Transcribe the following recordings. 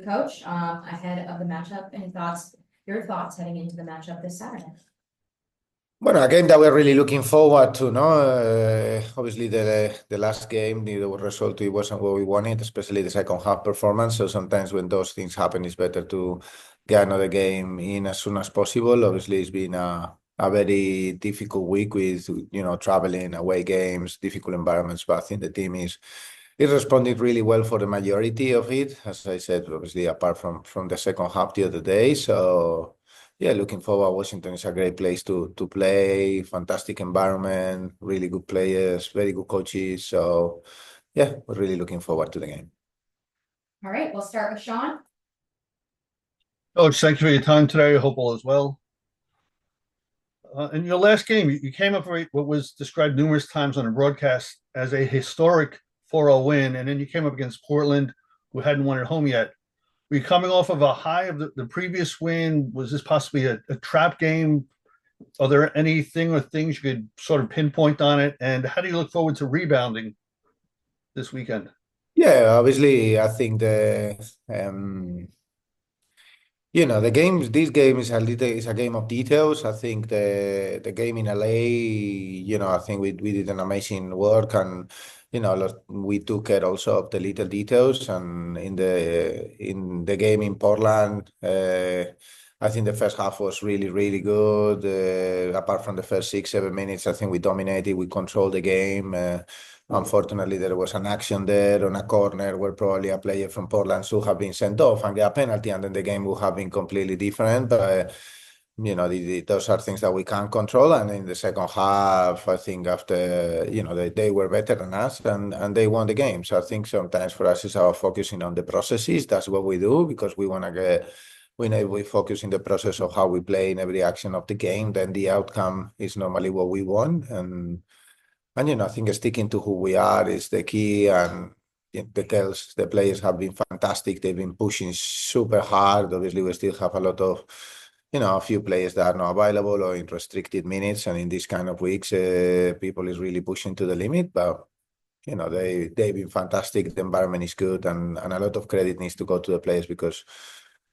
coach, ahead of the matchup. Any thoughts, your thoughts heading into the matchup this Saturday? Well, a game that we're really looking forward to, no? Obviously, the last game, the result, it wasn't what we wanted, especially the second half performance. So sometimes when those things happen, it's better to get another game in as soon as possible. Obviously, it's been a very difficult week with, traveling, away games, difficult environments, but I think the team is responded really well for the majority of it. As I said, obviously, apart from the second half the other day. So yeah, looking forward. Washington is a great place to play. Fantastic environment, really good players, very good coaches. So yeah, we're really looking forward to the game. All right, we'll start with Sean. Coach, thank you for your time today. I hope all is well. In your last game, you came up with what was described numerous times on the broadcast as a historic 4-0 win, and then you came up against Portland, who hadn't won at home yet. Were you coming off of a high of the previous win? Was this possibly a trap game? Are there anything or things you could sort of pinpoint on it? And how do you look forward to rebounding this weekend? Yeah, obviously, I think the game. This game is a game of details. I think the game in LA. I think we did an amazing work, and we took care also of the little details. And in the game in Portland, I think the first half was really, really good. Apart from the first 6-7 minutes, I think we dominated. We controlled the game. Unfortunately, there was an action there on a corner where probably a player from Portland should have been sent off and get a penalty, and then the game would have been completely different. But those are things that we can't control. And in the second half, I think after they were better than us, and they won the game. So I think sometimes for us it's about focusing on the processes. That's what we do, because we want to get. We focus in the process of how we play in every action of the game. Then the outcome is normally what we want. And I think sticking to who we are is the key. And the girls, the players have been fantastic. They've been pushing super hard. Obviously, we still have a lot of, a few players that are not available or in restricted minutes. And in these kind of weeks, people is really pushing to the limit. But, they've been fantastic. The environment is good. And a lot of credit needs to go to the players, because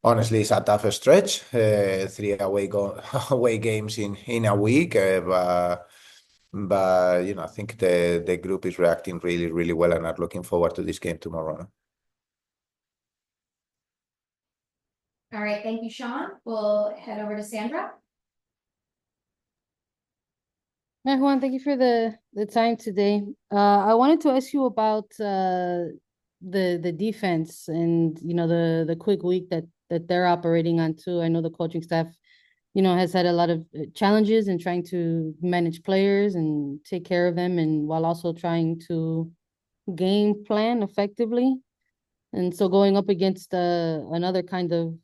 honestly, it's a tough stretch. 3 away games in a week. But I think the group is reacting really, really well, and are looking forward to this game tomorrow. All right, thank you, Sean. We'll head over to Sandra. Hi, Juan, thank you for the time today. I wanted to ask you about the defense and the quick week that they're operating on too. I know the coaching staff has had a lot of challenges in trying to manage players and take care of them, and while also trying to game plan effectively. And so going up against another kind of,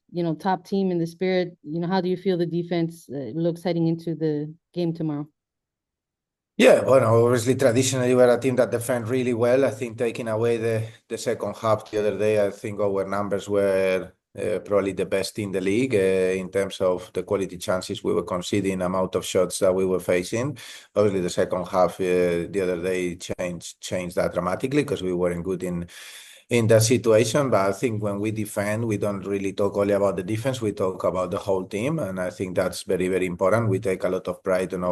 top team in the Spirit, how do you feel the defense looks heading into the game tomorrow? Yeah, well, obviously, traditionally, we're a team that defend really well. I think taking away the second half the other day, I think our numbers were probably the best in the league in terms of the quality chances we were conceding, amount of shots that we were facing. Obviously, the second half the other day changed that dramatically, because we weren't good in that situation. But I think when we defend, we don't really talk only about the defense, we talk about the whole team. And I think that's very, very important. We take a lot of pride on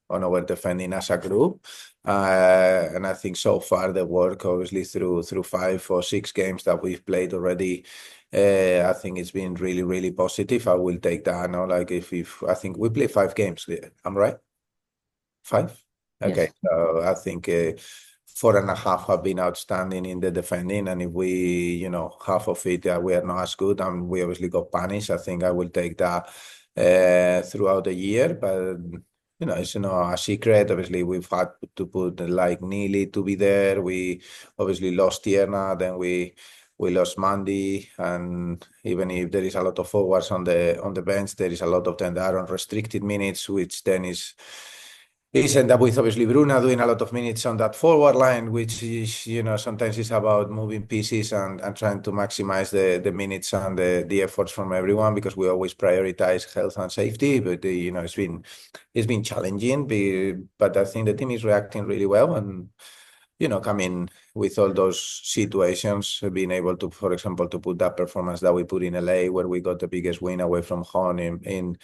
our defending as a group. And I think so far the work, obviously through 5 or 6 games that we've played already, I think it's been really, really positive. I will take that. Like if I think we play 5 games. I'm right? 5? Okay. Yes. So I think 4.5 have been outstanding in the defending. And if we, half of it, we are not as good, and we obviously got punished, I think I will take that throughout the year. But, it's not a secret. Obviously, we've had to put like Neely to be there. We obviously lost Tierna, then we lost Mandy. And even if there is a lot of forwards on the bench, there is a lot of them that are on restricted minutes, which then is end up with obviously Bruna doing a lot of minutes on that forward line, which is, sometimes it's about moving pieces and trying to maximize the minutes and the efforts from everyone, because we always prioritize health and safety. But, it's been challenging, but I think the team is reacting really well. And coming with all those situations, being able to, for example, to put that performance that we put in LA, where we got the biggest win away from home in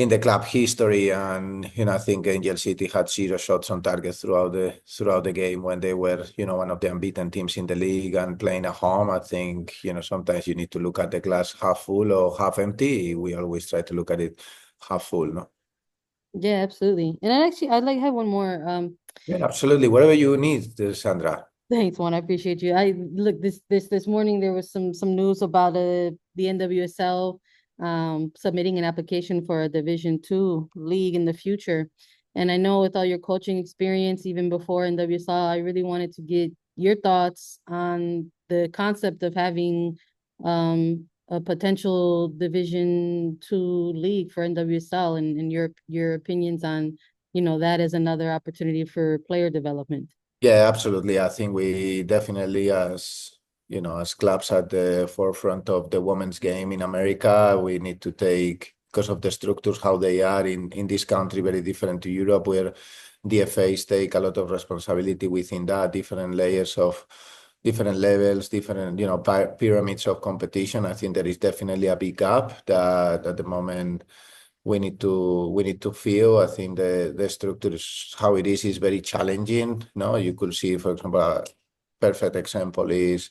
the club history. And, I think Angel City had 0 shots on target throughout the game when they were, one of the unbeaten teams in the league and playing at home. I think, sometimes you need to look at the glass half full or half empty. We always try to look at it half full, no? Yeah, absolutely. And I'd like to have one more. Yeah, absolutely. Whatever you need, Sandra. Thanks, Juan. I appreciate you. Look, this morning there was some news about the NWSL submitting an application for a Division II league in the future. And I know with all your coaching experience, even before NWSL, I really wanted to get your thoughts on the concept of having a potential Division II league for NWSL and your opinions on, that as another opportunity for player development. Yeah, absolutely. I think we definitely, as clubs at the forefront of the women's game in America, we need to take, because of the structures, how they are in this country, very different to Europe, where DFAs take a lot of responsibility within that, different layers of different levels, different, pyramids of competition. I think there is definitely a big gap that at the moment we need to feel. I think the structure is how it is very challenging. No, you could see, for example, a perfect example is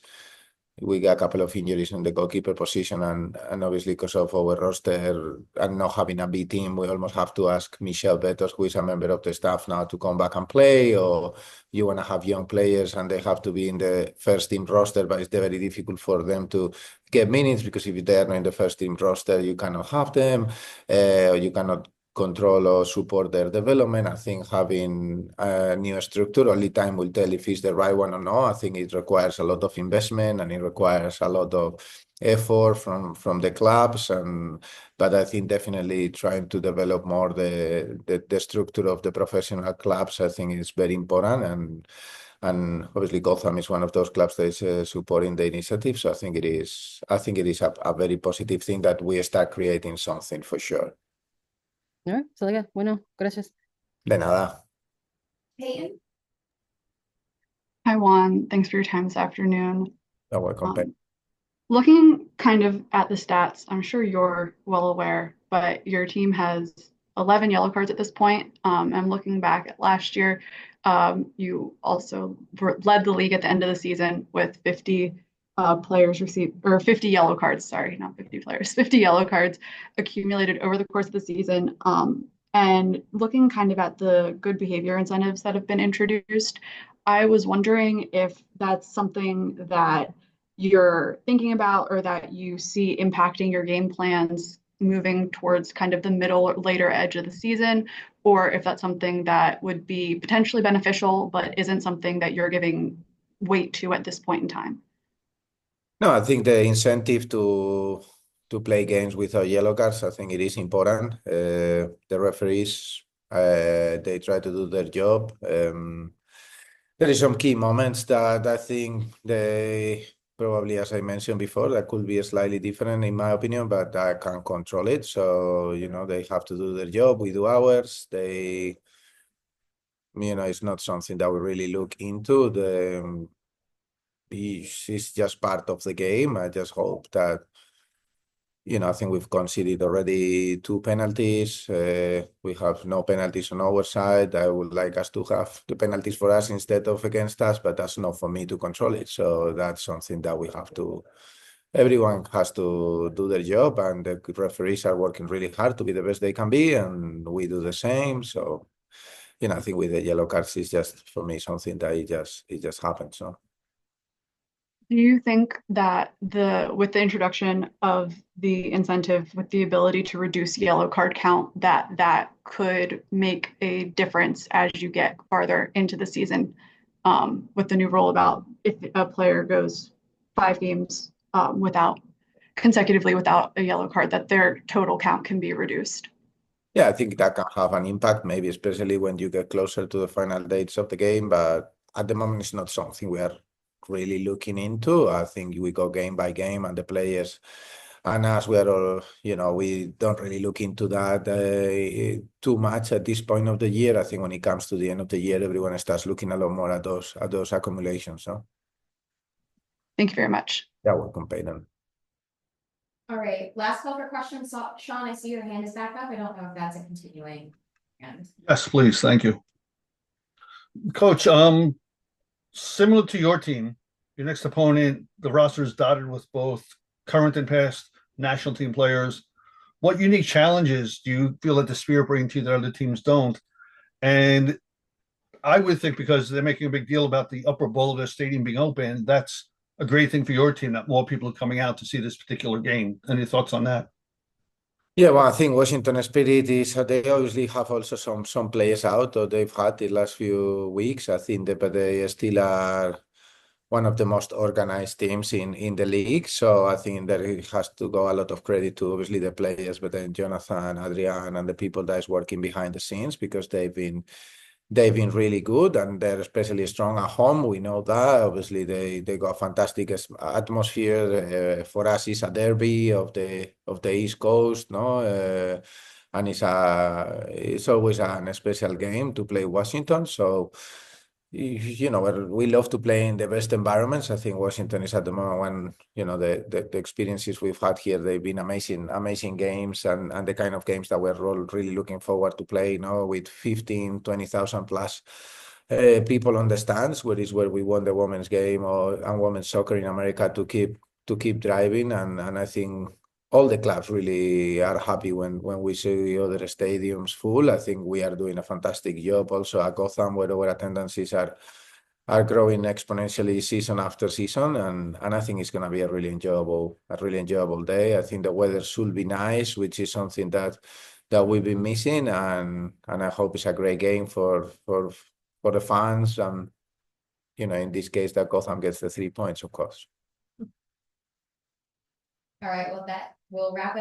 we got a couple of injuries in the goalkeeper position, and obviously because of our roster and not having a B team, we almost have to ask Michelle Betos, who is a member of the staff now, to come back and play. Or you want to have young players and they have to be in the first team roster, but it's very difficult for them to get minutes, because if they're not in the first team roster, you cannot have them, or you cannot control or support their development. I think having a new structure, only time will tell if it's the right one or not. I think it requires a lot of investment and it requires a lot of effort from the clubs. But I think definitely trying to develop more the structure of the professional clubs, I think is very important. And obviously Gotham is one of those clubs that is supporting the initiative. So I think it is a very positive thing that we start creating something for sure. All right, so yeah, bueno, gracias. De nada. Peyton? Hi, Juan. Thanks for your time this afternoon. You're welcome, Peyton. Looking kind of at the stats, I'm sure you're well aware, but your team has 11 yellow cards at this point. I'm looking back at last year. You also led the league at the end of the season with 50 players received, or 50 yellow cards, sorry, not 50 players, 50 yellow cards accumulated over the course of the season. And looking kind of at the good behavior incentives that have been introduced, I was wondering if that's something that you're thinking about or that you see impacting your game plans moving towards kind of the middle or later edge of the season, or if that's something that would be potentially beneficial but isn't something that you're giving weight to at this point in time. No, I think the incentive to play games without yellow cards, I think it is important. The referees, they try to do their job. There is some key moments that I think they probably, as I mentioned before, that could be slightly different in my opinion, but I can't control it. So, they have to do their job. We do ours. It's not something that we really look into. It's just part of the game. I just hope that, I think we've conceded already 2 penalties. We have no penalties on our side. I would like us to have the penalties for us instead of against us, but that's not for me to control it. So that's something that we have to, everyone has to do their job, and the referees are working really hard to be the best they can be, and we do the same. So, I think with the yellow cards, it's just, for me, something that it just happens. So. Do you think that with the introduction of the incentive, with the ability to reduce yellow card count, that could make a difference as you get farther into the season, with the new rule about if a player goes 5 games consecutively without a yellow card, that their total count can be reduced? Yeah, I think that can have an impact, maybe especially when you get closer to the final dates of the game. But at the moment, it's not something we are really looking into. I think we go game by game, and the players And as we are all, we don't really look into that too much at this point of the year. I think when it comes to the end of the year, everyone starts looking a lot more at those accumulations. So Thank you very much. yeah, welcome, Peyton. All right, last call for questions. Sean, I see your hand is back up. I don't know if that's a continuing hand. Yes, please. Thank you. Coach, similar to your team, your next opponent, the roster is dotted with both current and past national team players. What unique challenges do you feel that the Spirit bring to you that other teams don't? And I would think because they're making a big deal about the upper bowl of their stadium being open, that's a great thing for your team, that more people are coming out to see this particular game. Any thoughts on that? Yeah, well, I think Washington Spirit is, they obviously have also some players out, or they've had the last few weeks. I think but they still are one of the most organized teams in the league. So I think that it has to go a lot of credit to obviously the players, but then Jonathan, Adrian, and the people that is working behind the scenes, because they've been really good, and they're especially strong at home. We know that. Obviously, they got fantastic atmosphere. For us, it's a derby of the East Coast, no, and it's always an special game to play Washington. So we love to play in the best environments. I think Washington is at the moment when, the experiences we've had here, they've been amazing games, and the kind of games that we're all really looking forward to play, with 15, 20,000 plus people on the stands, where we won the women's game and women's soccer in America to keep driving. And I think all the clubs really are happy when we see other stadiums full. I think we are doing a fantastic job also at Gotham, where our attendances are growing exponentially season after season, and I think it's going to be a really enjoyable day. I think the weather should be nice, which is something that we've been missing, and I hope it's a great game for the fans, and in this case that Gotham gets the 3 points, of course. All right, well, that will wrap it